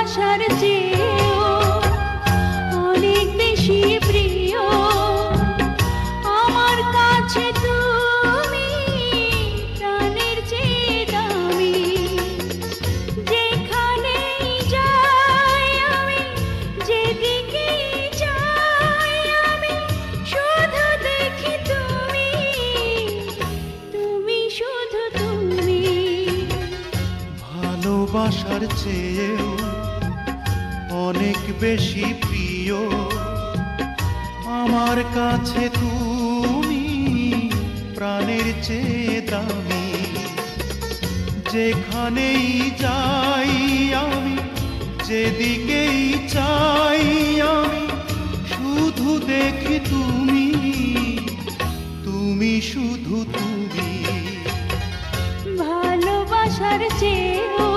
ভালোবাসার চেয়েও অনেক বেশি প্রিয় আমার কাছে তুমি, প্রাণের চেয়ে দামি। যেখানেই যাই আমি, যেদিকেই যাই আমি, শুধু দেখি তুমি, তুমি শুধু তুমি। ভালোবাসার চেয়েও অনেক বেশি প্রিয় আমার কাছে তুমি, প্রাণের চেয়ে দামি। যেখানেই যাই আমি, যেদিকেই চাই আমি, শুধু দেখি তুমি, তুমি শুধু তুমি। ভালোবাসার চেয়েও